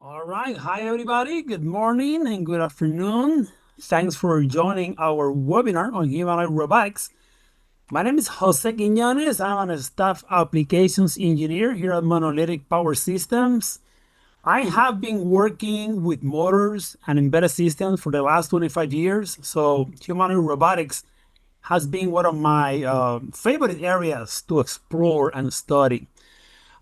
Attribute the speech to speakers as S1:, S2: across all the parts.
S1: All right. Hi, everybody. Good morning and good afternoon. Thanks for joining our webinar on humanoid robotics. My name is Jose Quiñones. I'm a staff applications engineer here at Monolithic Power Systems. I have been working with motors and embedded systems for the last 25 years. So humanoid robotics has been one of my favorite areas to explore and study.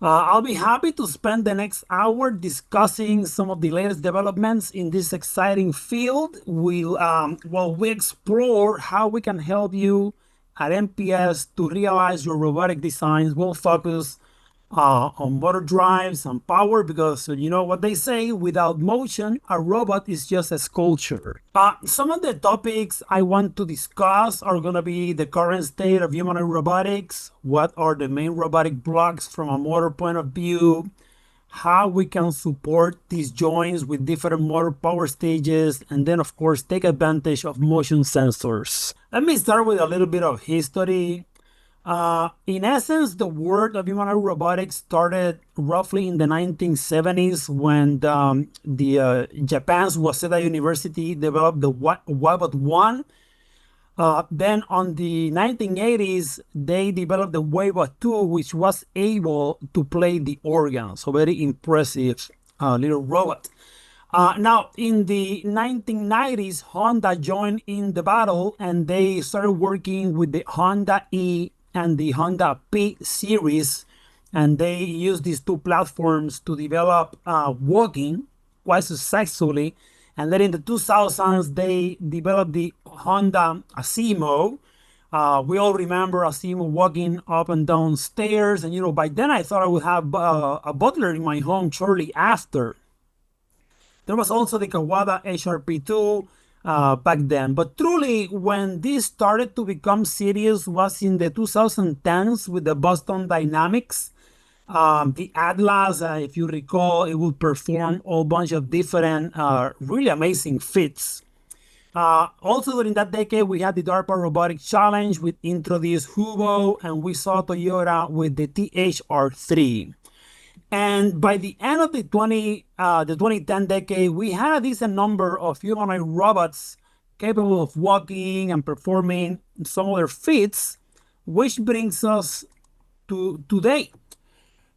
S1: I'll be happy to spend the next hour discussing some of the latest developments in this exciting field. We explore how we can help you at MPS to realize your robotic designs. We'll focus on motor drives and power because you know what they say, without motion, a robot is just a sculpture. Some of the topics I want to discuss are going to be the current state of humanoid robotics, what are the main robotic blocks from a motor point of view, how we can support these joints with different motor power stages, and then of course take advantage of motion sensors. Let me start with a little bit of history. In essence, the world of humanoid robotics started roughly in the 1970s when Japan's Waseda University developed the Wabot 1. Then on the 1980s, they developed the Wabot 2, which was able to play the organ. So very impressive little robot. Now, in the 1990s, Honda joined in the battle and they started working with the Honda E and the Honda P series, and they used these two platforms to develop walking quite successfully. And then in the 2000s, they developed the Honda Asimo. We all remember Asimo walking up and down stairs, and by then I thought I would have a butler in my home shortly after. There was also the Kawada HRP2 back then. But truly, when this started to become serious was in the 2010s with the Boston Dynamics. The Atlas, if you recall, it would perform a whole bunch of different really amazing feats. Also during that decade, we had the DARPA Robotics Challenge with introduced Hubo, and we saw Toyota with the THR3. And by the end of the 2010 decade, we had a decent number of humanoid robots capable of walking and performing some of their feats, which brings us to today.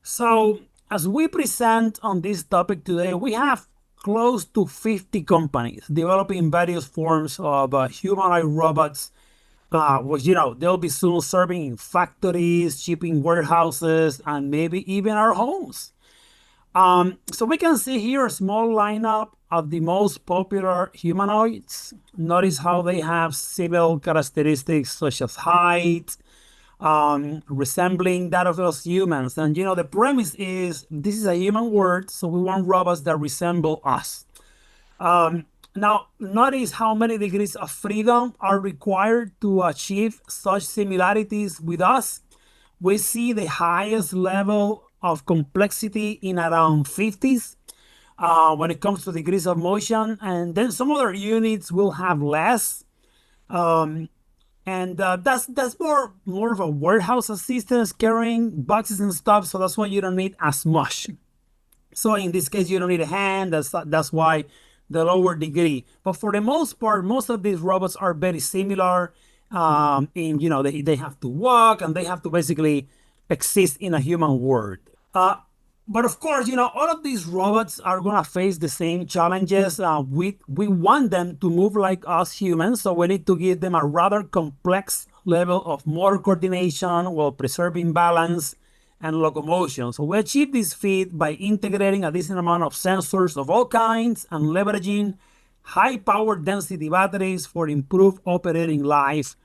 S1: So as we present on this topic today, we have close to 50 companies developing various forms of humanoid robots, which, they'll be soon serving in factories, shipping warehouses, and maybe even our homes. So we can see here a small lineup of the most popular humanoids. Notice how they have similar characteristics such as height, resembling that of us humans. And the premise is this is a human world, so we want robots that resemble us. Now, notice how many degrees of freedom are required to achieve such similarities with us. We see the highest level of complexity in around 50s when it comes to degrees of motion, and then some other units will have less. That's more of a warehouse assistance carrying boxes and stuff, so that's why you don't need as much. So in this case, you don't need a hand. That's why the lower degree. But for the most part, most of these robots are very similar. They have to walk and they have to basically exist in a human world. But of course, all of these robots are going to face the same challenges. We want them to move like us humans, so we need to give them a rather complex level of motor coordination while preserving balance and locomotion. So we achieve this feat by integrating a decent amount of sensors of all kinds and leveraging high power density batteries for improved operating life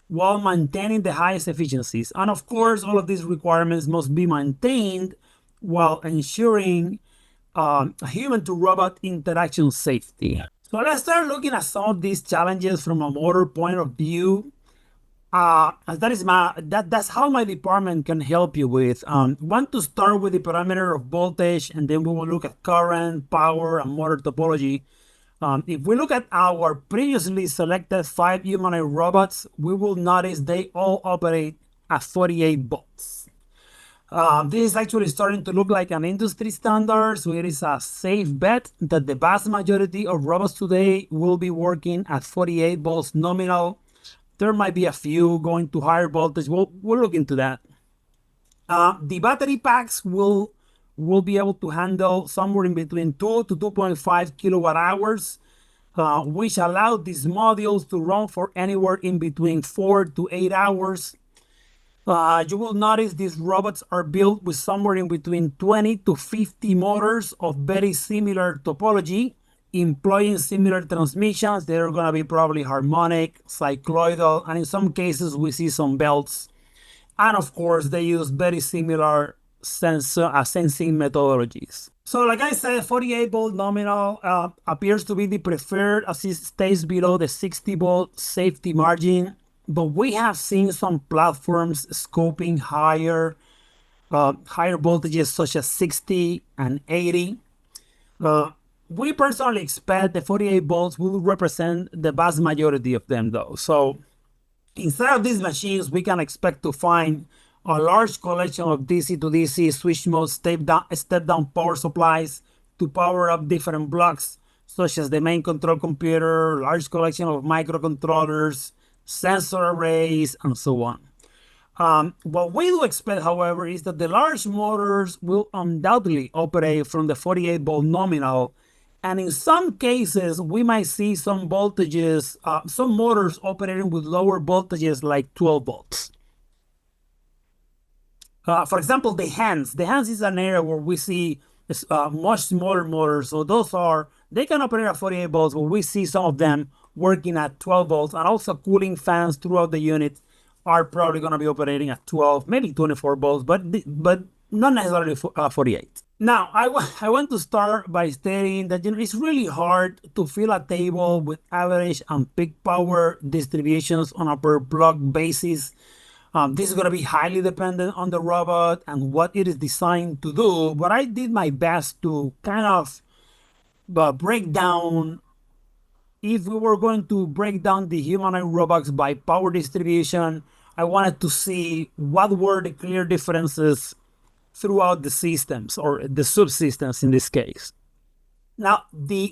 S1: while maintaining the highest efficiencies. And of course, all of these requirements must be maintained while ensuring human to robot interaction safety. So let's start looking at some of these challenges from a motor point of view. That's how my department can help you with. Want to start with the parameter of voltage, and then we will look at current, power, and motor topology. If we look at our previously selected 5 humanoid robots, we will notice they all operate at 48 volts. This is actually starting to look like an industry standard, so it is a safe bet that the vast majority of robots today will be working at 48 volts nominal. There might be a few going to higher voltage. We'll look into that. The battery packs will be able to handle somewhere in between 2 to 2.5 kilowatt hours, which allow these modules to run for anywhere in between 4 to 8 hours. You will notice these robots are built with somewhere in between 20 to 50 motors of very similar topology, employing similar transmissions. They're going to be probably harmonic, cycloidal, and in some cases we see some belts. And of course, they use very similar sensing methodologies. So like I said, 48 volt nominal appears to be the preferred as it stays below the 60 volt safety margin. But we have seen some platforms scoping higher voltages such as 60 and 80. We personally expect the 48 volts will represent the vast majority of them though. So inside of these machines, we can expect to find a large collection of DC to DC switch mode step down power supplies to power up different blocks, such as the main control computer, large collection of microcontrollers, sensor arrays, and so on. What we do expect, however, is that the large motors will undoubtedly operate from the 48 volt nominal, and in some cases, we might see some voltages, some motors operating with lower voltages like 12 volts. For example, the hands. The hands is an area where we see much smaller motors. So they can operate at 48 volts, but we see some of them working at 12 volts, and also cooling fans throughout the unit are probably going to be operating at 12, maybe 24 volts, but not necessarily 48. Now, I want to start by stating that it's really hard to fill a table with average and peak power distributions on a per block basis. This is going to be highly dependent on the robot and what it is designed to do, but I did my best to kind of break down. If we were going to break down the humanoid robots by power distribution, I wanted to see what were the clear differences throughout the systems, or the subsystems in this case. Now,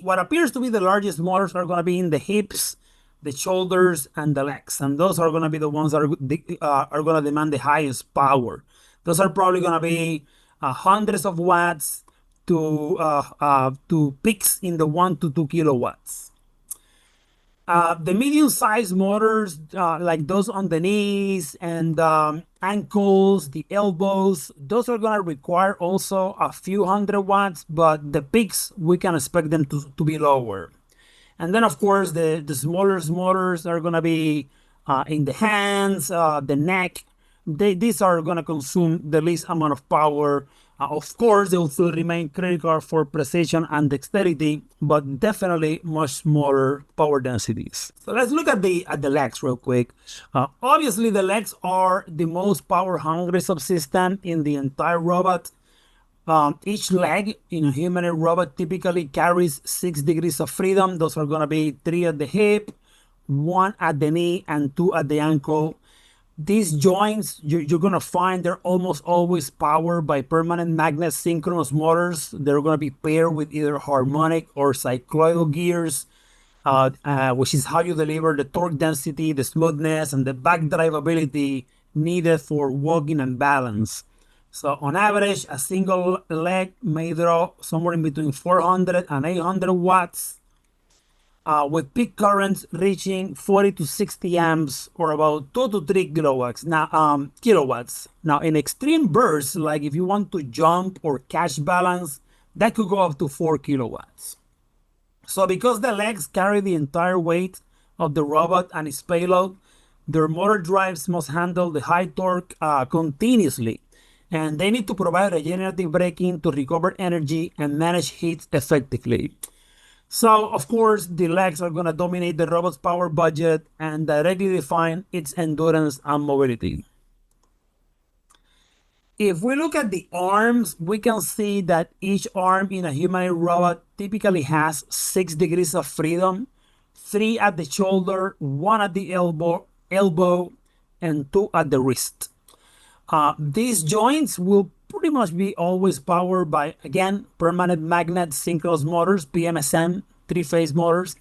S1: what appears to be the largest motors are going to be in the hips, the shoulders, and the legs, and those are going to be the ones that are going to demand the highest power. Those are probably going to be hundreds of watts to peaks in the 1 to 2 kilowatts. The medium-sized motors, like those on the knees and ankles, the elbows, those are going to require also a few hundred watts, but the peaks, we can expect them to be lower. And then, of course, the smaller motors are going to be in the hands, the neck. These are going to consume the least amount of power. Of course, they will still remain critical for precision and dexterity, but definitely much smaller power densities. So let's look at the legs real quick. Obviously, the legs are the most power-hungry subsystem in the entire robot. Each leg in a humanoid robot typically carries 6 degrees of freedom. Those are going to be 3 at the hip, 1 at the knee, and 2 at the ankle. These joints, you're going to find they're almost always powered by permanent magnet synchronous motors. They're going to be paired with either harmonic or cycloidal gears, which is how you deliver the torque density, the smoothness, and the backdrive ability needed for walking and balance. So on average, a single leg may draw somewhere in between 400 and 800 watts, with peak currents reaching 40 to 60 amps, or about 2 to 3 kilowatts. Now, in extreme bursts, like if you want to jump or catch balance, that could go up to 4 kilowatts. So because the legs carry the entire weight of the robot and its payload, their motor drives must handle the high torque continuously, and they need to provide regenerative braking to recover energy and manage heat effectively. So, of course, the legs are going to dominate the robot's power budget and directly define its endurance and mobility. If we look at the arms, we can see that each arm in a humanoid robot typically has 6 degrees of freedom, 3 at the shoulder, 1 at the elbow, and 2 at the wrist. These joints will pretty much be always powered by, again, permanent magnet synchronous motors, PMSM, three-phase motors,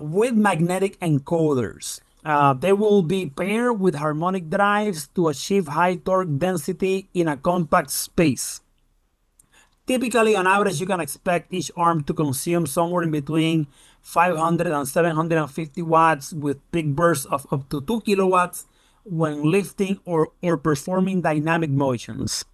S1: with magnetic encoders. They will be paired with harmonic drives to achieve high torque density in a compact space. Typically, on average, you can expect each arm to consume somewhere in between 500 and 750 watts with peak bursts of up to 2 kilowatts when lifting or performing dynamic motions.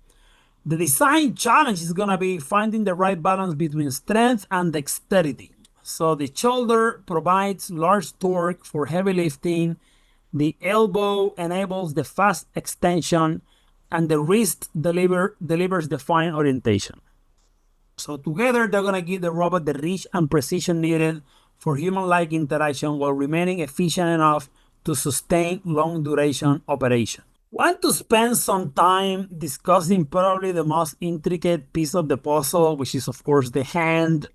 S1: The design challenge is going to be finding the right balance between strength and dexterity. So the shoulder provides large torque for heavy lifting, the elbow enables the fast extension, and the wrist delivers the fine orientation. So together, they're going to give the robot the reach and precision needed for human-like interaction while remaining efficient enough to sustain long-duration operation. Want to spend some time discussing probably the most intricate piece of the puzzle, which is, of course, the hand.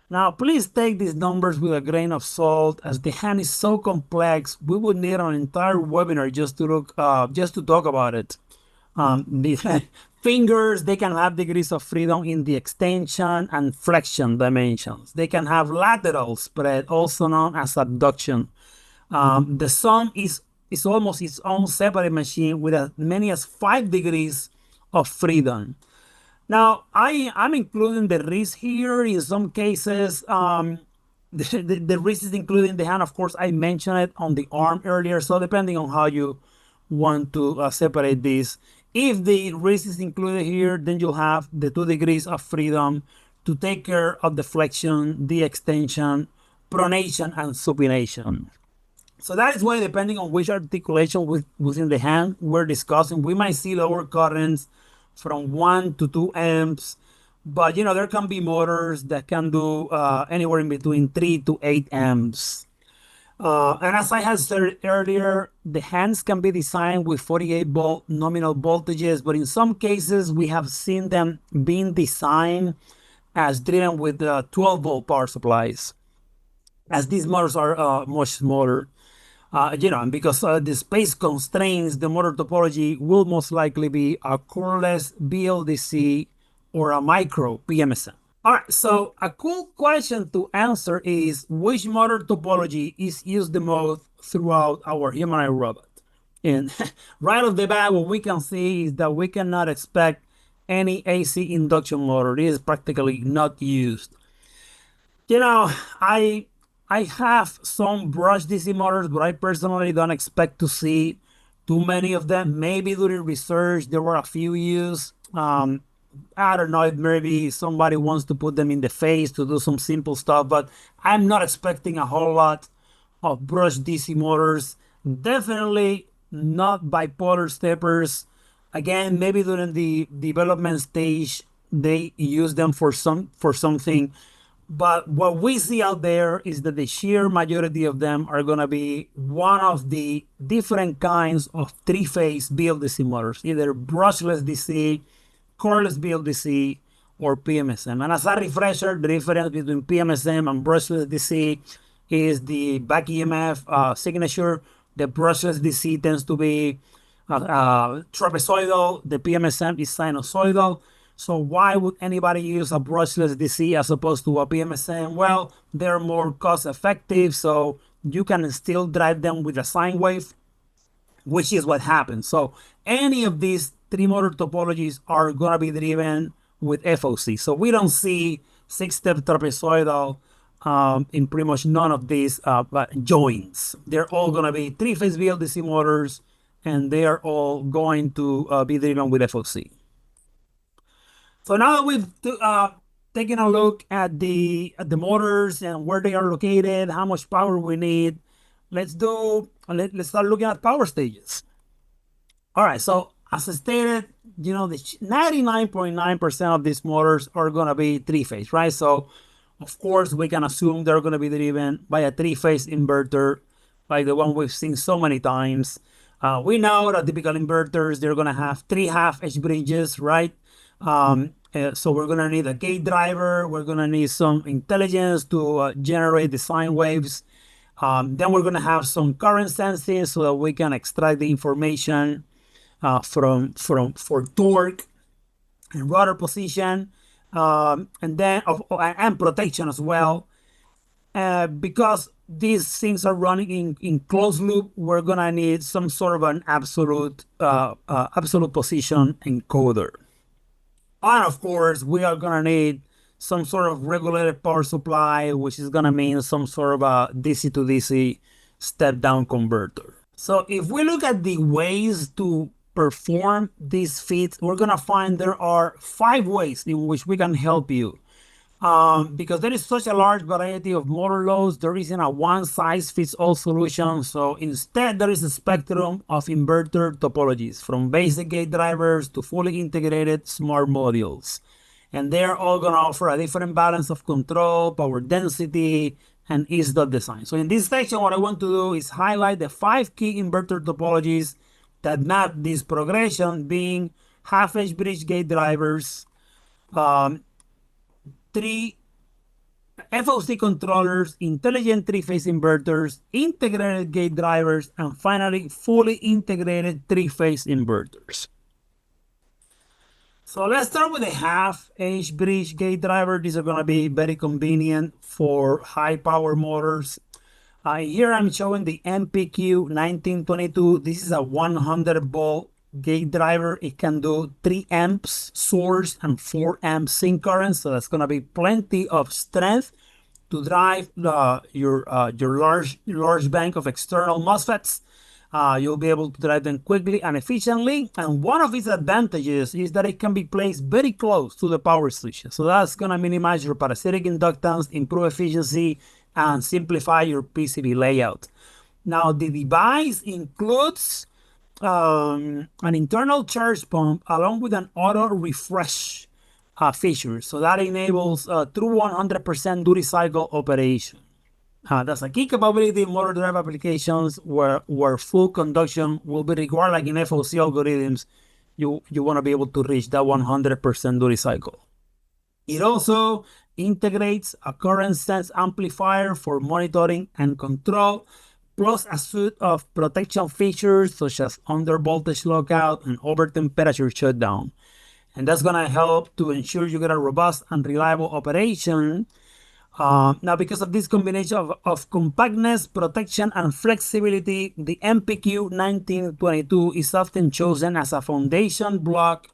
S1: Now, please take these numbers with a grain of salt, as the hand is so complex. We would need an entire webinar just to talk about it. The fingers, they can have degrees of freedom in the extension and flexion dimensions. They can have lateral spread, also known as abduction. The thumb is almost its own separate machine with as many as 5 degrees of freedom. Now, I'm including the wrist here. In some cases, the wrist is including the hand. Of course, I mentioned it on the arm earlier. So depending on how you want to separate this, if the wrist is included here, then you'll have the 2 degrees of freedom to take care of the flexion, the extension, pronation, and supination. So that is why, depending on which articulation within the hand we're discussing, we might see lower currents from 1 to 2 amps. But, there can be motors that can do anywhere in between 3 to 8 amps. And as I had said earlier, the hands can be designed with 48-volt nominal voltages, but in some cases, we have seen them being designed as driven with 12-volt power supplies, as these motors are much smaller. And because the space constraints, the motor topology will most likely be a Coreless BLDC or a micro PMSM. All right, so a cool question to answer is, which motor topology is used the most throughout our humanoid robot? And right off the bat, what we can see is that we cannot expect any AC induction motor. It is practically not used. I have some brushed DC motors, but I personally don't expect to see too many of them. Maybe during research, there were a few used. I don't know if maybe somebody wants to put them in the face to do some simple stuff, but I'm not expecting a whole lot of brushed DC motors. Definitely not bipolar steppers. Again, maybe during the development stage, they use them for something. But what we see out there is that the sheer majority of them are going to be one of the different kinds of three-phase BLDC motors, either brushless DC, Coreless BLDC, or PMSM. And as a refresher, the difference between PMSM and brushless DC is the back EMF signature. The brushless DC tends to be trapezoidal. The PMSM is sinusoidal. So why would anybody use a brushless DC as opposed to a PMSM? Well, they're more cost effective, so you can still drive them with a sine wave, which is what happens. So any of these 3 motor topologies are going to be driven with FOC. So we don't see 6-step trapezoidal in pretty much none of these joints. They're all going to be 3-phase BLDC motors, and they are all going to be driven with FOC. So now that we've taken a look at the motors and where they are located, how much power we need, let's start looking at power stages. All right, so as I stated, the 99.9% of these motors are going to be 3-phase, right? So of course we can assume they're going to be driven by a 3-phase inverter, like the one we've seen so many times. We know that typical inverters, they're going to have 3 half-edge bridges, right? So we're going to need a gate driver. We're going to need some intelligence to generate the sine waves. Then we're going to have some current sensing so that we can extract the information. for torque and rotor position, and then and protection as well. Because these things are running in closed loop, we're gonna need some sort of an absolute position encoder. And of course, we are gonna need some sort of regulated power supply, which is gonna mean some sort of a DC to DC step down converter. So if we look at the ways to perform these feats, we're gonna find there are 5 ways in which we can help you. Because there is such a large variety of motor loads, there isn't a one-size-fits-all solution. So instead, there is a spectrum of inverter topologies, from basic gate drivers to fully integrated smart modules. And they're all going to offer a different balance of control, power density, and ease of design. So in this section, what I want to do is highlight the 5 key inverter topologies that map this progression, being half-edge bridge gate drivers, 3 FOC controllers, intelligent 3-phase inverters, integrated gate drivers, and finally, fully integrated 3-phase inverters. So let's start with the half-edge bridge gate driver. These are going to be very convenient for high power motors. Here I'm showing the MPQ1922. This is a 100 volt gate driver. It can do 3 amps source and 4 amp sync current, so that's going to be plenty of strength to drive your large bank of external MOSFETs. You'll be able to drive them quickly and efficiently, and one of its advantages is that it can be placed very close to the power switch, so that's going to minimize your parasitic inductance, improve efficiency, and simplify your PCB layout. Now the device includes an internal charge pump along with an auto refresh feature, so that enables true 100% duty cycle operation. That's a key capability in motor drive applications where full conduction will be required, like in FOC algorithms. You want to be able to reach that 100% duty cycle. It also integrates a current sense amplifier for monitoring and control, plus a suite of protection features such as under voltage lockout and over temperature shutdown. And that's going to help to ensure you get a robust and reliable operation. Now, because of this combination of compactness, protection, and flexibility, the MPQ1922 is often chosen as a foundation block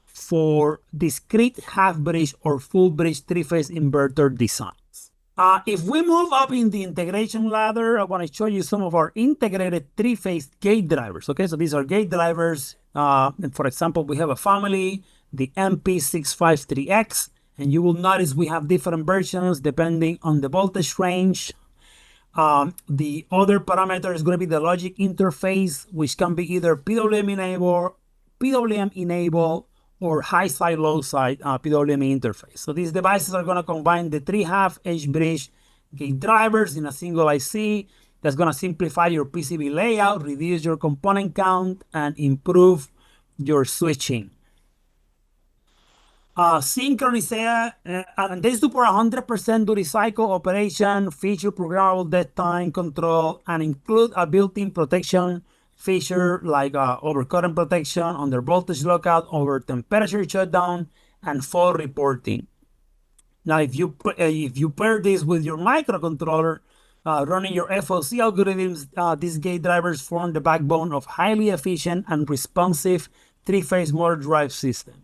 S1: for discrete half-bridge or full-bridge 3-phase inverter designs. If we move up in the integration ladder, I want to show you some of our integrated 3-phase gate drivers. Okay, so these are gate drivers. And for example, we have a family, the MP653X, and you will notice we have different versions depending on the voltage range. The other parameter is going to be the logic interface, which can be either PWM enabled, or high side, low side PWM interface. So these devices are going to combine the 3 half-edge bridge gate drivers in a single IC. That's going to simplify your PCB layout, reduce your component count, and improve your switching. Synchronization, and they support 100% duty cycle operation, feature programmable dead time control, and include a built-in protection feature like over current protection, under voltage lockout, over temperature shutdown, and fault reporting. Now, if you pair this with your microcontroller running your FOC algorithms, these gate drivers form the backbone of highly efficient and responsive 3-phase motor drive system.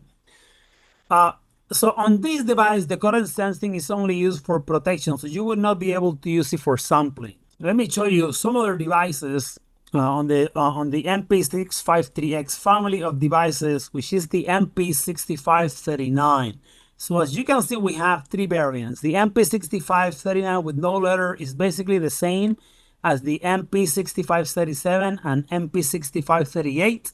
S1: So on this device, the current sensing is only used for protection, so you will not be able to use it for sampling. Let me show you some other devices on the MP653X family of devices, which is the MP6539. So as you can see, we have 3 variants. The MP6539 with no letter is basically the same as the MP6537 and MP6538,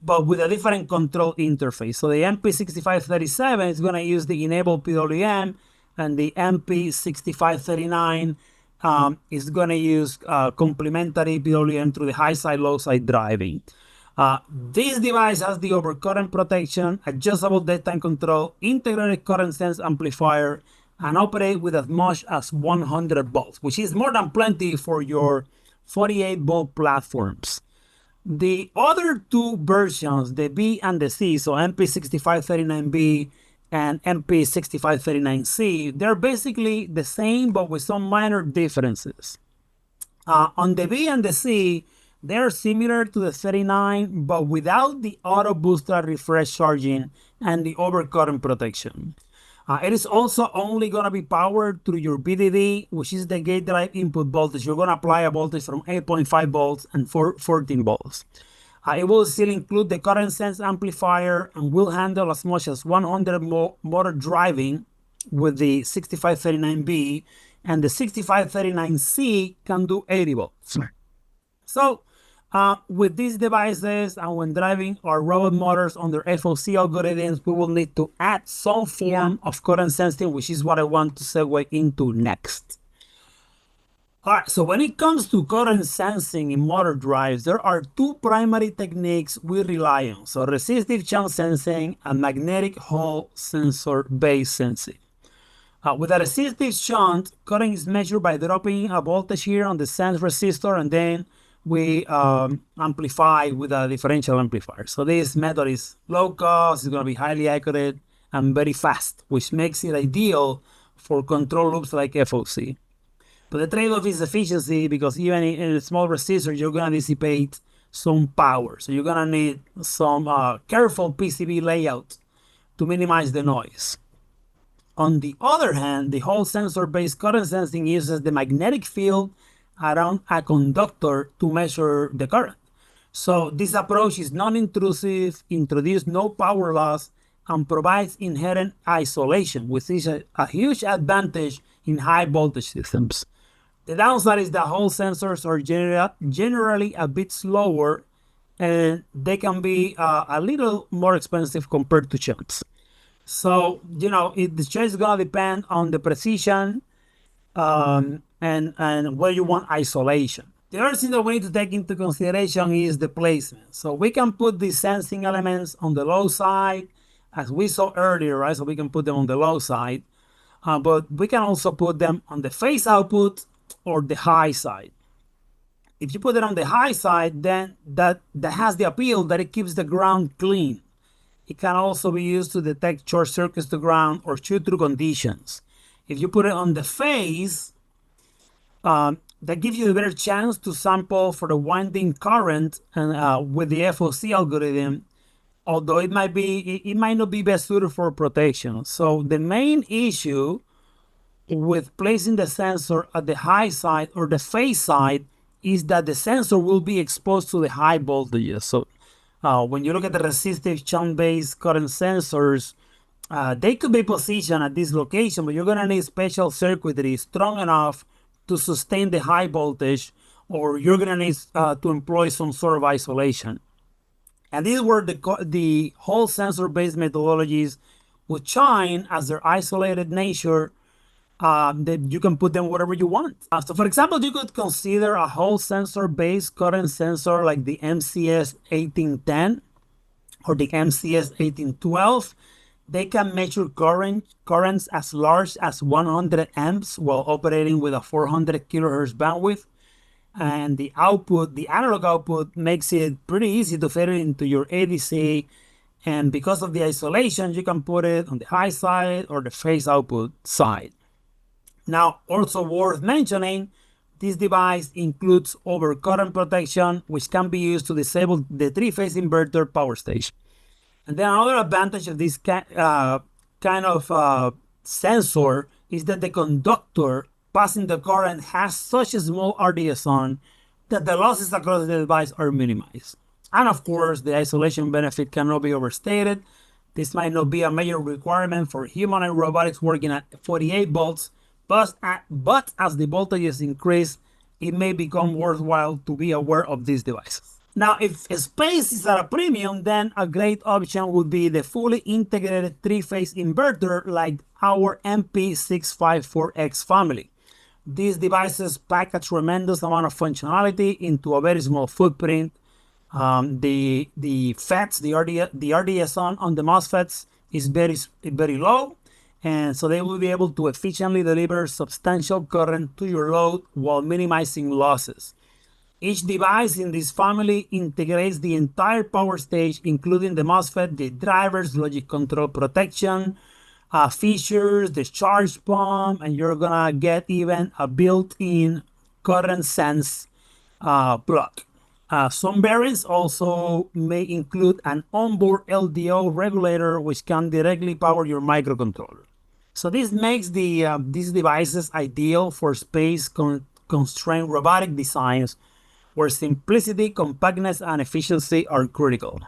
S1: but with a different control interface. So the MP6537 is going to use the enabled PWM, and the MP6539 is going to use complementary PWM through the high side, low side driving. This device has the overcurrent protection, adjustable dead time control, integrated current sense amplifier, and operate with as much as 100 volts, which is more than plenty for your 48 volt platforms. The other two versions, the B and the C, so MP6539B and MP6539C, they're basically the same but with some minor differences. On the B and the C, they're similar to the 39 but without the auto booster refresh charging and the overcurrent protection. It is also only going to be powered through your VDD, which is the gate drive input voltage. You're going to apply a voltage from 8.5 volts and 14 volts. It will still include the current sense amplifier and will handle as much as 100 motor driving with the 6539B, and the 6539C can do 80 volts. So with these devices and when driving our robot motors under FOC algorithms, we will need to add some form of current sensing, which is what I want to segue into next. All right, so when it comes to current sensing in motor drives, there are two primary techniques we rely on. So resistive shunt sensing and magnetic Hall sensor-based sensing. With a resistive shunt, current is measured by dropping a voltage here on the sense resistor, and then we amplify with a differential amplifier. So this method is low cost, it's going to be highly accurate, and very fast, which makes it ideal for control loops like FOC. But the trade-off is efficiency, because even in a small resistor, you're going to dissipate some power. So you're going to need some careful PCB layout to minimize the noise. On the other hand, the Hall sensor-based current sensing uses the magnetic field around a conductor to measure the current. So this approach is non-intrusive, introduces no power loss, and provides inherent isolation, which is a huge advantage in high voltage systems. The downside is that Hall sensors are generally a bit slower, and they can be a little more expensive compared to shunts. So, the choice is going to depend on the precision and where you want isolation. The other thing that we need to take into consideration is the placement. So we can put these sensing elements on the low side, as we saw earlier, right? So we can put them on the low side, but we can also put them on the phase output or the high side. If you put it on the high side, then that has the appeal that it keeps the ground clean. It can also be used to detect short circuits to ground or shoot-through conditions. If you put it on the phase, that gives you a better chance to sample for the winding current and with the FOC algorithm, although it might not be best suited for protection. So the main issue with placing the sensor at the high side or the phase side is that the sensor will be exposed to the high voltages. So when you look at the resistive shunt-based current sensors, they could be positioned at this location, but you're going to need special circuitry strong enough to sustain the high voltage, or you're going to need to employ some sort of isolation. And these were the Hall sensor-based methodologies would shine as their isolated nature, that you can put them wherever you want. So for example, you could consider a Hall sensor-based current sensor like the MCS 1810 or the MCS 1812. They can measure currents as large as 100 amps while operating with a 400 kilohertz bandwidth. And the analog output makes it pretty easy to fit it into your ADC. And because of the isolation, you can put it on the high side or the phase output side. Now, also worth mentioning, this device includes overcurrent protection, which can be used to disable the three-phase inverter power station. And then another advantage of this kind of sensor is that the conductor passing the current has such a small RDS on that the losses across the device are minimized. And of course, the isolation benefit cannot be overstated. This might not be a major requirement for humanoid robotics working at 48 volts, but as the voltages increase, it may become worthwhile to be aware of these devices. Now, if space is at a premium, then a great option would be the fully integrated three-phase inverter like our MP654X family. These devices pack a tremendous amount of functionality into a very small footprint. The FETs, the RDS on the MOSFETs is very low, and so they will be able to efficiently deliver substantial current to your load while minimizing losses. Each device in this family integrates the entire power stage, including the MOSFET, the drivers, logic control protection, features, the charge pump, and you're gonna get even a built-in current sense plug. Some variants also may include an onboard LDO regulator, which can directly power your microcontroller. So this makes these devices ideal for space-constrained robotic designs where simplicity, compactness, and efficiency are critical.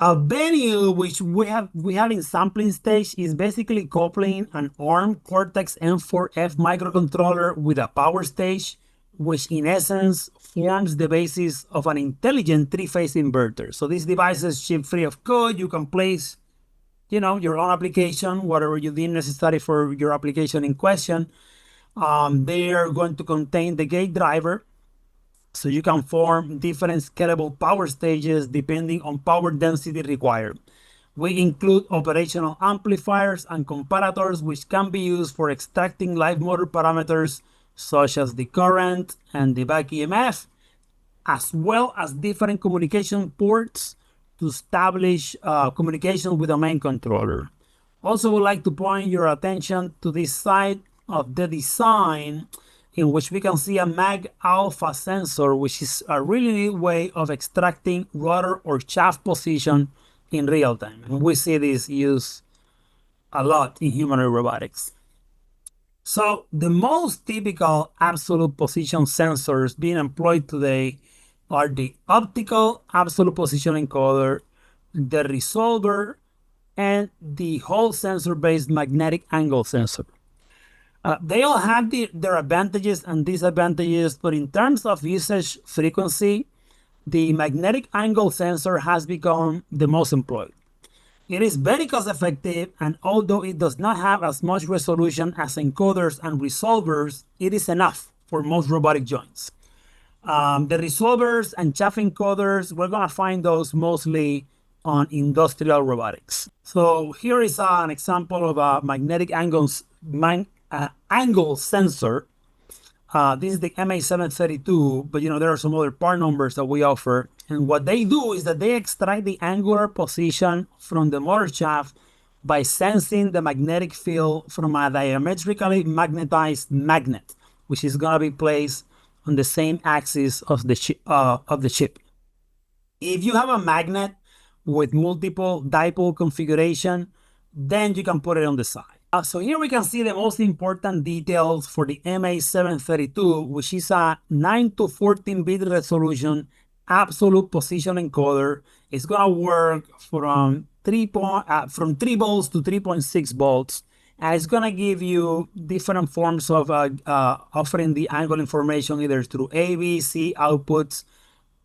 S1: A venue which we have in sampling stage is basically coupling an ARM Cortex M4F microcontroller with a power stage, which in essence forms the basis of an intelligent three-phase inverter. So these devices ship free of code. You can place, your own application, whatever you deem necessary for your application in question. They are going to contain the gate driver, so you can form different scalable power stages depending on power density required. We include operational amplifiers and comparators, which can be used for extracting live motor parameters such as the current and the back EMF, as well as different communication ports to establish communication with the main controller. Also, would like to point your attention to this side of the design, in which we can see a mag alpha sensor, which is a really neat way of extracting rotor or shaft position in real time. And we see this used a lot in humanoid robotics. So the most typical absolute position sensors being employed today are the optical absolute position encoder, the resolver, and the Hall sensor-based magnetic angle sensor. They all have their advantages and disadvantages, but in terms of usage frequency, the magnetic angle sensor has become the most employed. It is very cost effective, and although it does not have as much resolution as encoders and resolvers, it is enough for most robotic joints. The resolvers and chaff encoders, we're gonna find those mostly on industrial robotics. So here is an example of a magnetic angle sensor. This is the MA732, but there are some other part numbers that we offer. And what they do is that they extract the angular position from the motor shaft by sensing the magnetic field from a diametrically magnetized magnet, which is going to be placed on the same axis of the chip. If you have a magnet with multiple dipole configuration, then you can put it on the side. So here we can see the most important details for the MA732, which is a 9 to 14-bit resolution absolute position encoder. It's going to work from 3 volts to 3.6 volts, and it's going to give you different forms of offering the angle information either through ABC outputs,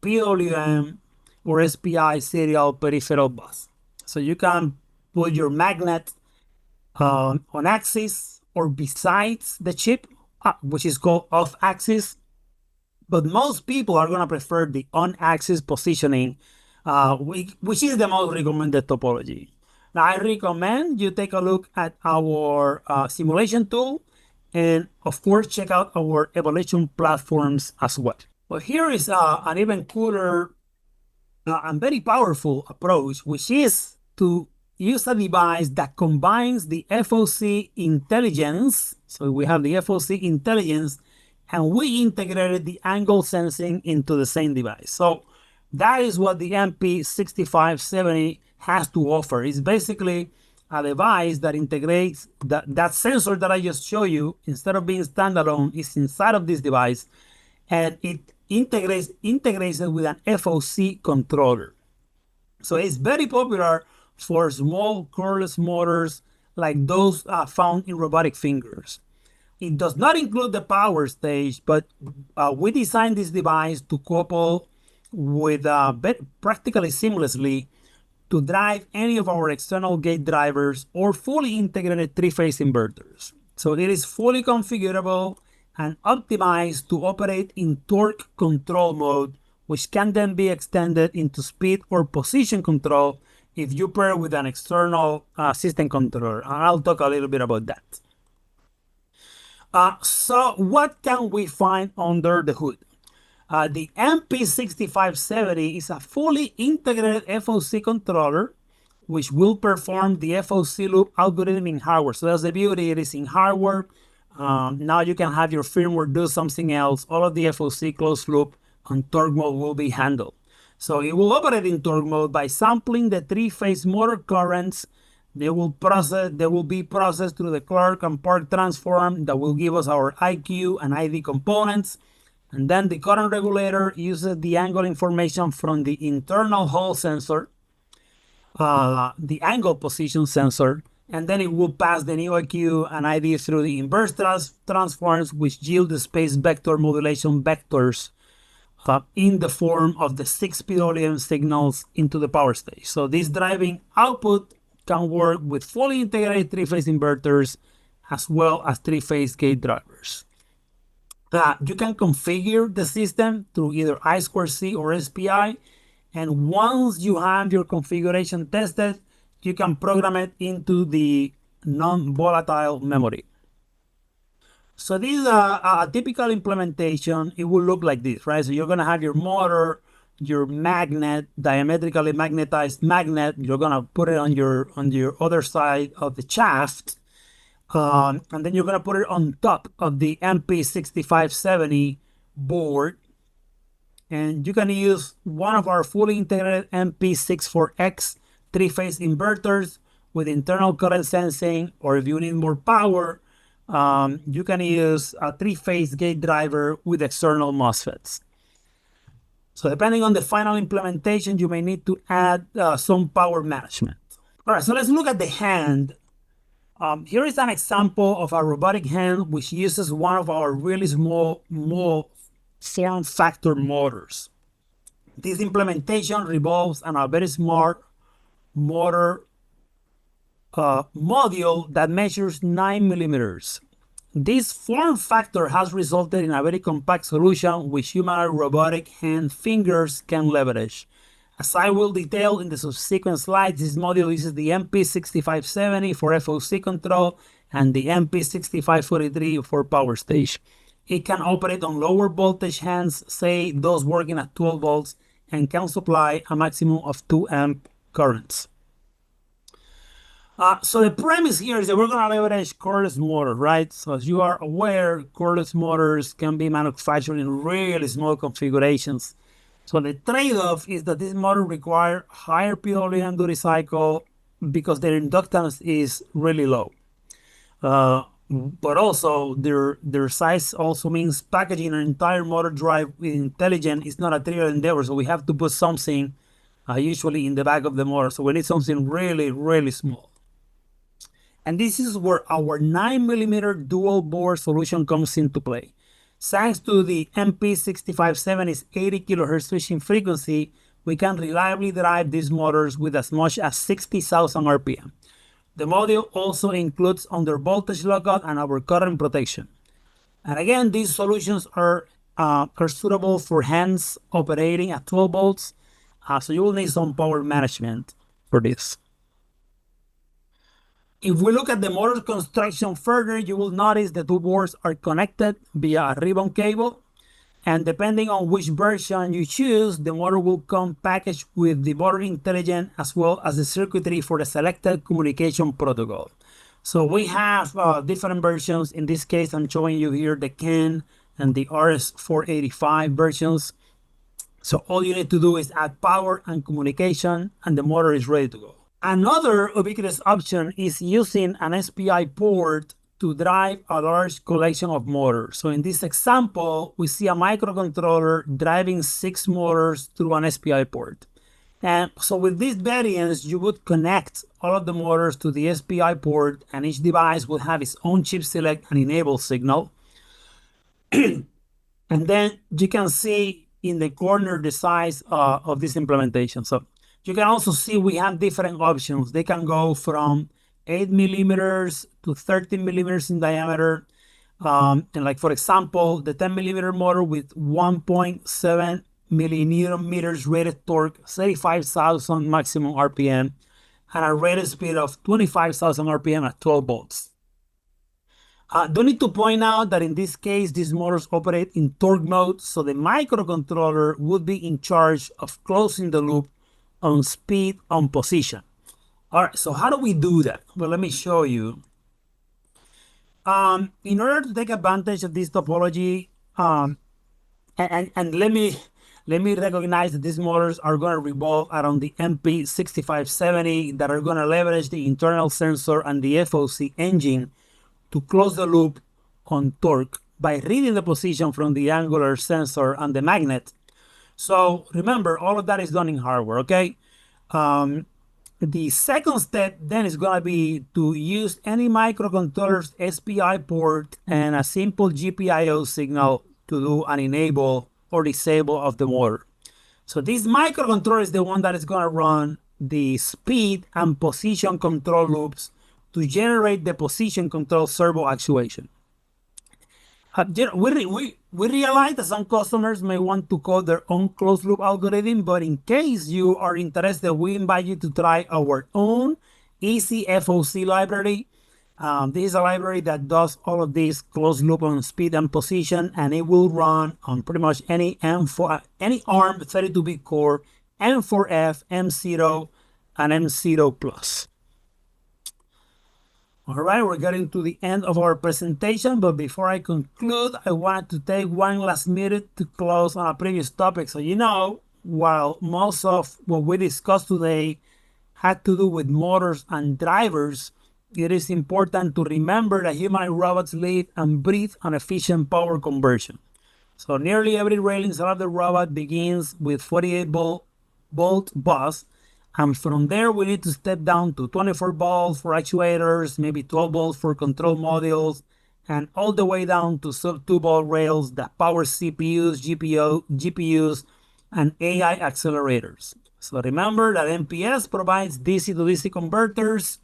S1: PWM, or SPI serial peripheral bus. So you can put your magnet on axis or besides the chip, which is called off axis. But most people are going to prefer the on axis positioning, which is the most recommended topology. Now, I recommend you take a look at our simulation tool, and of course, check out our evaluation platforms as well. Well, here is an even cooler and very powerful approach, which is to use a device that combines the FOC intelligence. So we have the FOC intelligence, and we integrated the angle sensing into the same device. So that is what the MP6570 has to offer. It's basically a device that integrates that sensor that I just showed you. Instead of being standalone, it's inside of this device, and it integrates it with an FOC controller. So it's very popular for small Coreless motors like those found in robotic fingers. It does not include the power stage, but we designed this device to couple with practically seamlessly to drive any of our external gate drivers or fully integrated three-phase inverters. So it is fully configurable and optimized to operate in torque control mode, which can then be extended into speed or position control if you pair with an external system controller. And I'll talk a little bit about that. So what can we find under the hood? The MP6570 is a fully integrated FOC controller which will perform the FOC loop algorithm in hardware. So that's the beauty, it is in hardware. Now you can have your firmware do something else. All of the FOC closed loop on torque mode will be handled. So it will operate in torque mode by sampling the three-phase motor currents. They will be processed through the Clark and Park transform that will give us our IQ and ID components. And then the current regulator uses the angle information from the internal Hall sensor, the angle position sensor, and then it will pass the new IQ and ID through the inverse transforms, which yield the space vector modulation vectors in the form of the 6 PWM signals into the power stage. So this driving output can work with fully integrated three-phase inverters as well as three-phase gate drivers. You can configure the system through either I2C or SPI, and once you have your configuration tested, you can program it into the non-volatile memory. So this is a typical implementation. It will look like this, right? So you're going to have your motor, your magnet, diametrically magnetized magnet. You're going to put it on your other side of the shaft. And then you're going to put it on top of the MP6570 board. And you can use one of our fully integrated MP64X three-phase inverters with internal current sensing, or if you need more power, you can use a three-phase gate driver with external MOSFETs. So depending on the final implementation, you may need to add some power management. All right, so let's look at the hand. Here is an example of a robotic hand which uses one of our really small form factor motors. This implementation revolves on a very smart motor module that measures 9 millimeters. This form factor has resulted in a very compact solution which humanoid robotic hand fingers can leverage. As I will detail in the subsequent slides, this module uses the MP6570 for FOC control and the MP6543 for power stage. It can operate on lower voltage hands, say those working at 12 volts, and can supply a maximum of 2 amp currents. So the premise here is that we're going to leverage cordless motors, right? So as you are aware, cordless motors can be manufactured in really small configurations. So the trade-off is that this motor requires higher PWM duty cycle because their inductance is really low. But also their size also means packaging an entire motor drive with intelligent is not a trivial endeavor. So we have to put something usually in the back of the motor. So we need something really, really small. And this is where our 9 millimeter dual board solution comes into play. Thanks to the MP6570's 80 kHz switching frequency, we can reliably drive these motors with as much as 60,000 RPM. The module also includes under voltage lockout and our current protection. And again, these solutions are suitable for hands operating at 12 volts, so you will need some power management for this. If we look at the motor construction further, you will notice the two boards are connected via a ribbon cable. And depending on which version you choose, the motor will come packaged with the motor intelligent as well as the circuitry for the selected communication protocol. So we have different versions. In this case, I'm showing you here the CAN and the RS485 versions. So all you need to do is add power and communication, and the motor is ready to go. Another ubiquitous option is using an SPI port to drive a large collection of motors. So in this example, we see a microcontroller driving 6 motors through an SPI port. And so with these variants, you would connect all of the motors to the SPI port, and each device will have its own chip select and enable signal. And then you can see in the corner the size of this implementation. So you can also see we have different options. They can go from 8 millimeters to 13 millimeters in diameter. And like, for example, the 10 millimeter motor with 1.7 millinewton meters rated torque, 35,000 maximum RPM, and a rated speed of 25,000 RPM at 12 volts. Don't need to point out that in this case, these motors operate in torque mode, so the microcontroller would be in charge of closing the loop on speed, on position. All right, so how do we do that? Well, let me show you. In order to take advantage of this topology, and let me recognize that these motors are going to revolve around the MP6570 that are going to leverage the internal sensor and the FOC engine to close the loop on torque by reading the position from the angular sensor and the magnet. So remember, all of that is done in hardware, okay? The second step then is going to be to use any microcontroller's SPI port and a simple GPIO signal to do an enable or disable of the motor. So this microcontroller is the one that is going to run the speed and position control loops to generate the position control servo actuation. We realize that some customers may want to code their own closed loop algorithm, but in case you are interested, we invite you to try our own EasyFOC library. This is a library that does all of these closed loop on speed and position, and it will run on pretty much any ARM 32-bit core, M4F, M0, and M0 Plus. All right, we're getting to the end of our presentation, but before I conclude, I want to take one last minute to close on a previous topic. So, while most of what we discussed today had to do with motors and drivers, it is important to remember that humanoid robots live and breathe on efficient power conversion. So nearly every rail inside of the robot begins with 48-volt bus, and from there we need to step down to 24 volts for actuators, maybe 12 volts for control modules, and all the way down to sub 2-volt rails that power CPUs, GPUs, and AI accelerators. So remember that MPS provides DC to DC converters,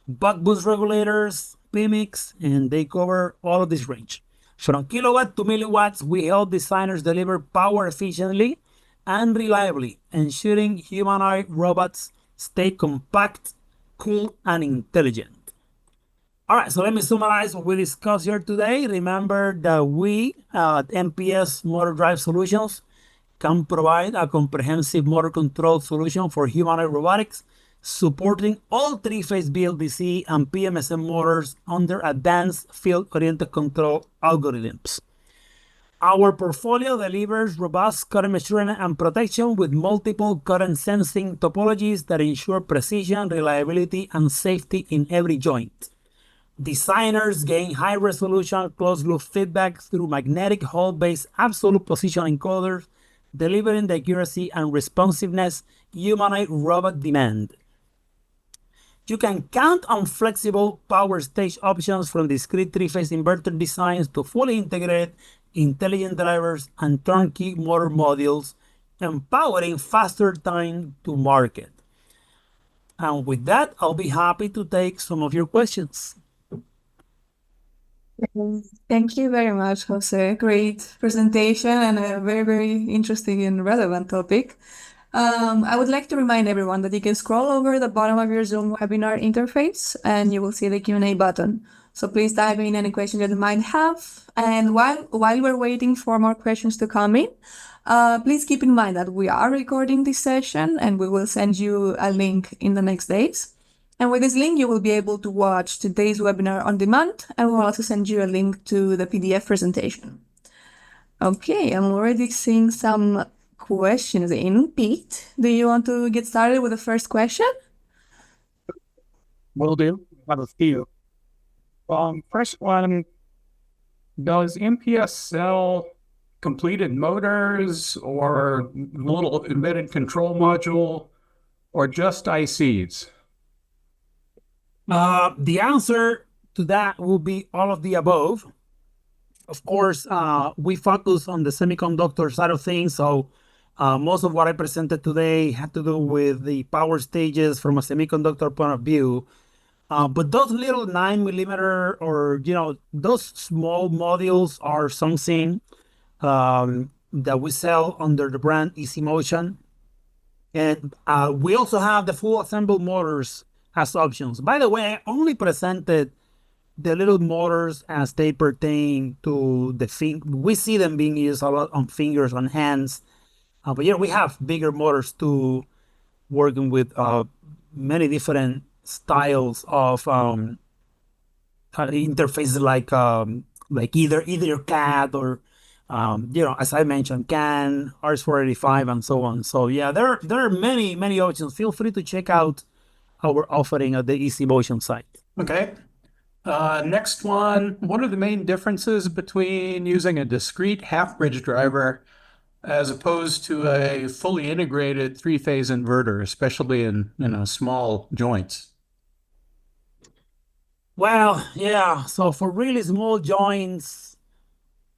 S1: buck boost regulators, PMICs, and they cover all of this range. From kilowatt to milliwatts, we help designers deliver power efficiently and reliably, ensuring humanoid robots stay compact, cool, and intelligent. All right, so let me summarize what we discussed here today. Remember that we at MPS Motor Drive Solutions can provide a comprehensive motor control solution for humanoid robotics, supporting all three-phase BLDC and PMSM motors under advanced field-oriented control algorithms. Our portfolio delivers robust current measurement and protection with multiple current sensing topologies that ensure precision, reliability, and safety in every joint. Designers gain high-resolution closed-loop feedback through magnetic Hall-based absolute position encoders, delivering the accuracy and responsiveness humanoid robot demand. You can count on flexible power stage options from discrete three-phase inverter designs to fully integrated intelligent drivers and turnkey motor modules, empowering faster time to market. And with that, I'll be happy to take some of your questions.
S2: Thank you very much, Jose. Great presentation and a very, very interesting and relevant topic. I would like to remind everyone that you can scroll over the bottom of your Zoom webinar interface and you will see the Q&A button. So please type in any questions that you might have. And while we're waiting for more questions to come in, please keep in mind that we are recording this session and we will send you a link in the next days. And with this link, you will be able to watch today's webinar on demand, and we'll also send you a link to the PDF presentation. Okay, I'm already seeing some questions in. Pete, do you want to get started with the first question?
S3: Will do. Have a few. First one, does MPS sell completed motors or little embedded control module or just ICs?
S1: The answer to that will be all of the above. Of course, we focus on the semiconductor side of things, so most of what I presented today had to do with the power stages from a semiconductor point of view. But those little 9mm or, those small modules are something that we sell under the brand EasyMotion. And we also have the full assembled motors as options. By the way, I only presented the little motors as they pertain to the thing. We see them being used a lot on fingers, on hands. But yeah, we have bigger motors too, working with many different styles of interfaces like either your CAD or as I mentioned, CAN, RS485, and so on. So yeah, there are many options. Feel free to check out our offering at the EasyMotion site.
S3: Okay. Next one, what are the main differences between using a discrete half-bridge driver as opposed to a fully integrated three-phase inverter, especially in small joints?
S1: Well, yeah. So for really small joints,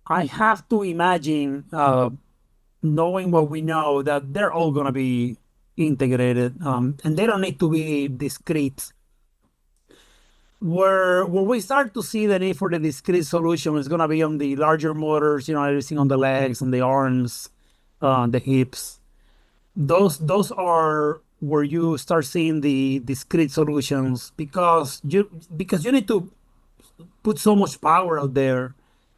S1: I have to imagine, knowing what we know, that they're all going to be integrated, and they don't need to be discrete. Where we start to see the need for the discrete solution is going to be on the larger motors, everything on the legs, on the arms, the hips. Those are where you start seeing the discrete solutions, because you need to put so much power out there.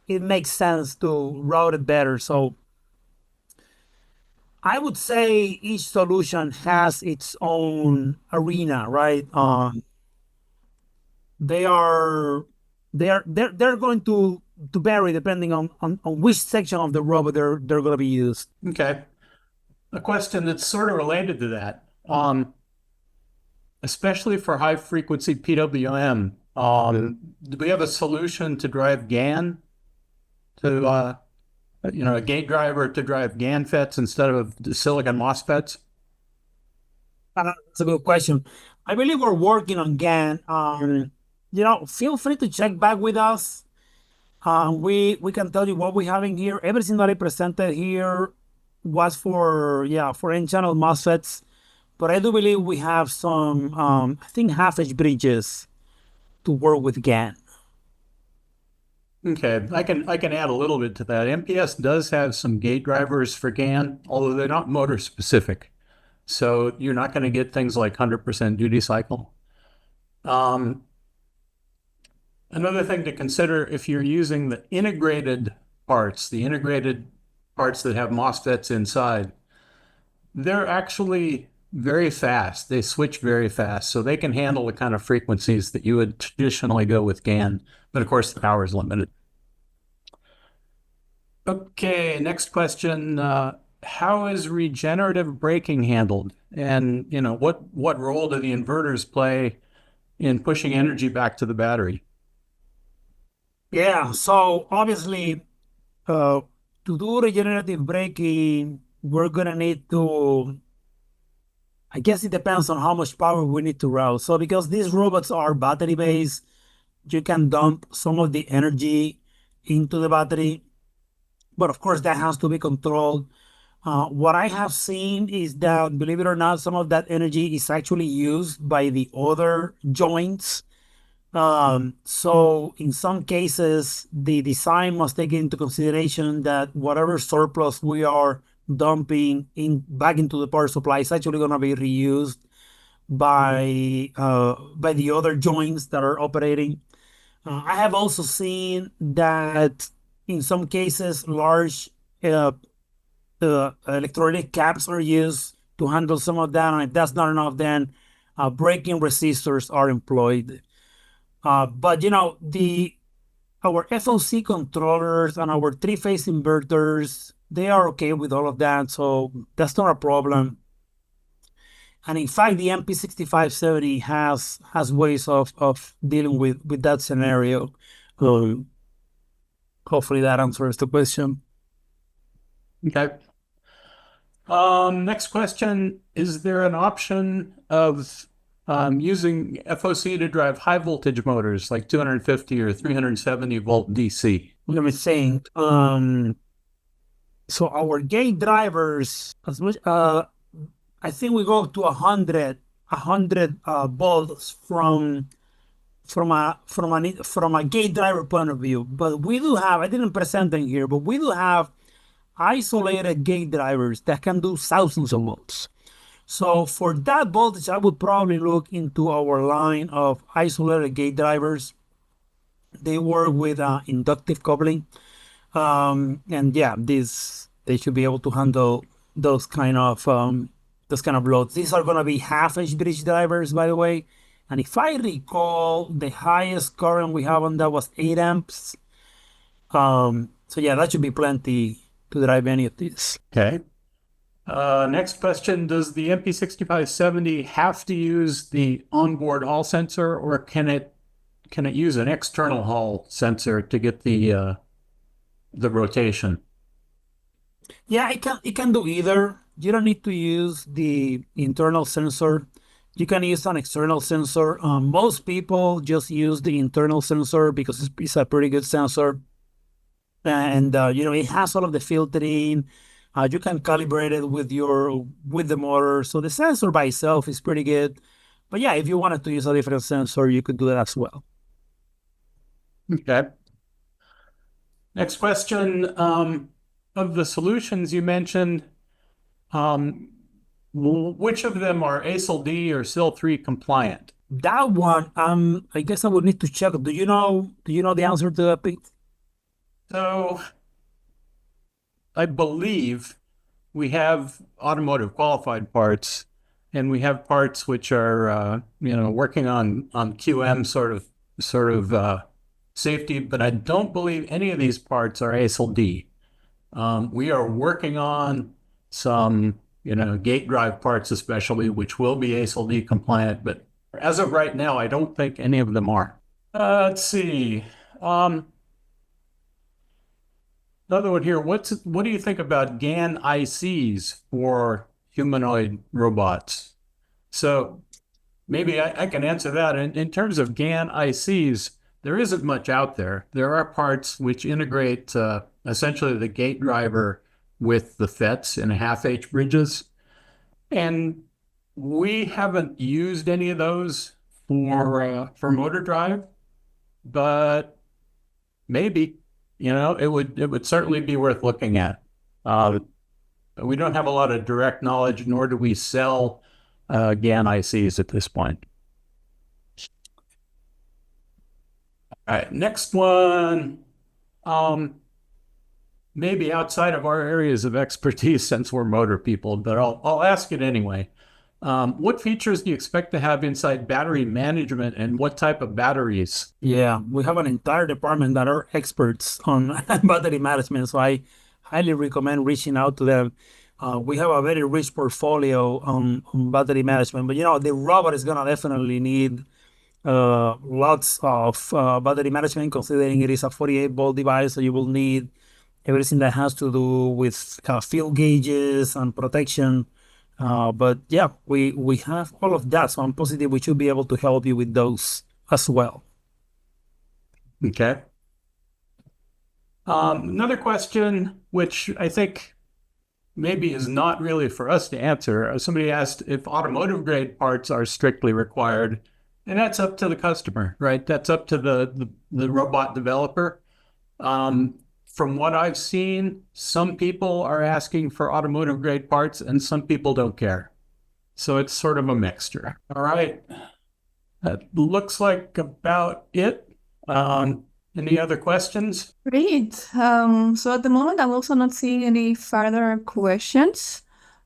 S1: It makes sense to route it better. So I would say each solution has its own arena, right? They are they're going to vary depending on which section of the robot they're going to be used.
S3: Okay. A question that's sort of related to that, especially for high frequency PWM, do we have a solution to drive GAN to, a gate driver to drive GAN FETs instead of the silicon MOSFETs?
S1: That's a good question. I believe we're working on GAN. Feel free to check back with us. We can tell you what we have in here. Everything that I presented here was for N-channel MOSFETs, but I do believe we have some I think half-edge bridges to work with GAN.
S3: Okay, I can add a little bit to that. MPS does have some gate drivers for GAN, although they're not motor specific. So you're not going to get things like 100% duty cycle. Another thing to consider, if you're using the integrated parts that have MOSFETs inside, they're actually very fast. They switch very fast, so they can handle the kind of frequencies that you would traditionally go with GAN. But of course, the power is limited. Okay, next question. How is regenerative braking handled? And, what role do the inverters play in pushing energy back to the battery?
S1: Yeah, so obviously, to do regenerative braking, we're gonna need to, I guess it depends on how much power we need to route. So because these robots are battery based, you can dump some of the energy into the battery, but of course that has to be controlled. What I have seen is that, believe it or not, some of that energy is actually used by the other joints. So in some cases, the design must take into consideration that whatever surplus we are dumping back into the power supply is actually going to be reused by the other joints that are operating. I have also seen that in some cases, large electrolytic caps are used to handle some of that, and if that's not enough, then braking resistors are employed. But our FOC controllers and our three-phase inverters, they are okay with all of that, so that's not a problem. And in fact, the MP6570 has ways of dealing with that scenario. Hopefully that answers the question.
S3: Okay. Next question, is there an option of using FOC to drive high voltage motors like 250 or 370 volt DC?
S1: Let me think. So our gate drivers, as much, I think we go to 100 volts from a gate driver point of view. But we do have, I didn't present them here, but we do have isolated gate drivers that can do thousands of volts. So for that voltage, I would probably look into our line of isolated gate drivers. They work with inductive coupling. And yeah, they should be able to handle those kind of loads. These are going to be half-inch bridge drivers, by the way. And if I recall, the highest current we have on that was 8 amps. So yeah, that should be plenty to drive any of these.
S3: Okay. Next question, does the MP6570 have to use the onboard Hall sensor, or can it use an external Hall sensor to get the rotation?
S1: Yeah, it can do either. You don't need to use the internal sensor. You can use an external sensor. Most people just use the internal sensor because it's a pretty good sensor. And it has all of the filtering. You can calibrate it with the motor. So the sensor by itself is pretty good. But yeah, if you wanted to use a different sensor, you could do that as well.
S3: Okay. Next question. Of the solutions you mentioned, which of them are ASIL D or SIL 3 compliant?
S1: That one, I guess I would need to check. Do you know the answer to that, Pete?
S3: So I believe we have automotive qualified parts, and we have parts which are working on QM sort of safety, but I don't believe any of these parts are ASIL D. We are working on some gate drive parts especially, which will be ASIL D compliant, but as of right now, I don't think any of them are. Let's see. Another one here. What do you think about GaN ICs for humanoid robots? So maybe I can answer that. In terms of GaN ICs, there isn't much out there. There are parts which integrate essentially the gate driver with the FETs in half-H bridges. And we haven't used any of those for motor drive, but maybe. It would certainly be worth looking at. We don't have a lot of direct knowledge, nor do we sell GaN ICs at this point. All right, next one. Maybe outside of our areas of expertise, since we're motor people, but I'll ask it anyway. What features do you expect to have inside battery management, and what type of batteries?
S1: Yeah, we have an entire department that are experts on battery management, so I highly recommend reaching out to them. We have a very rich portfolio on battery management, but the robot is gonna definitely need lots of battery management, considering it is a 48-volt device, so you will need everything that has to do with field gauges and protection. But yeah, we have all of that, so I'm positive we should be able to help you with those as well.
S3: Okay. Another question, which I think maybe is not really for us to answer. Somebody asked if automotive grade parts are strictly required, and that's up to the customer, right? That's up to the robot developer. From what I've seen, some people are asking for automotive grade parts and some people don't care. So it's sort of a mixture. All right. That looks like about it. Any other questions?
S2: Great. So at the moment, I'm also not seeing any further questions.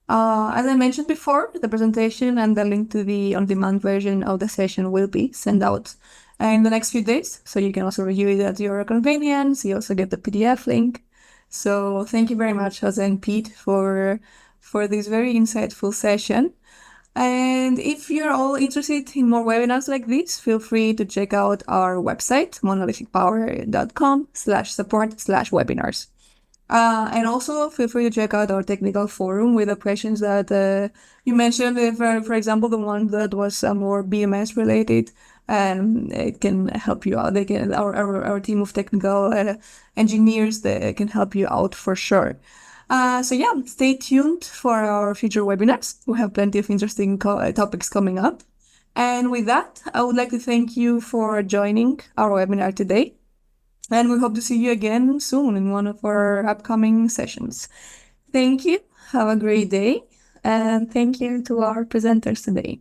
S2: As I mentioned before, the presentation and the link to the on-demand version of the session will be sent out in the next few days, so you can also review it at your convenience. You also get the PDF link. So thank you very much, Jose and Pete, for this very insightful session. And if you're all interested in more webinars like this, feel free to check out our website, monolithicpower.com/support/webinars. And also feel free to check out our technical forum with the questions that you mentioned. For example, the one that was more BMS related, it can help you out. Our team of technical engineers, they can help you out for sure. So yeah, stay tuned for our future webinars. We have plenty of interesting topics coming up. And with that, I would like to thank you for joining our webinar today. And we hope to see you again soon in one of our upcoming sessions. Thank you. Have a great day. And thank you to our presenters today.